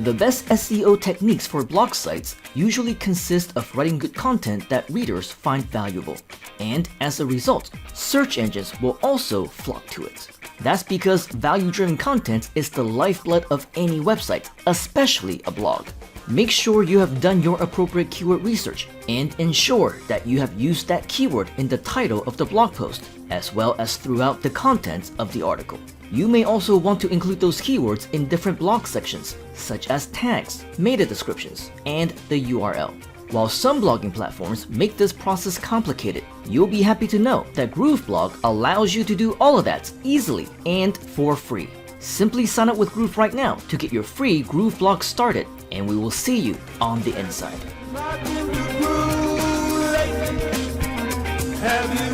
The best SEO techniques for blog sites usually consist of writing good content that readers find valuable, and as a result, search engines will also flock to it. That's because value-driven content is the lifeblood of any website, especially a blog. Make sure you have done your appropriate keyword research and ensure that you have used that keyword in the title of the blog post, as well as throughout the contents of the article. You may also want to include those keywords in different blog sections, such as tags, meta descriptions, and the URL. While some blogging platforms make this process complicated, you'll be happy to know that Grooveblog allows you to do all of that easily and for free. Simply sign up with Groove right now to get your free Grooveblog started, and we will see you on the inside. Have you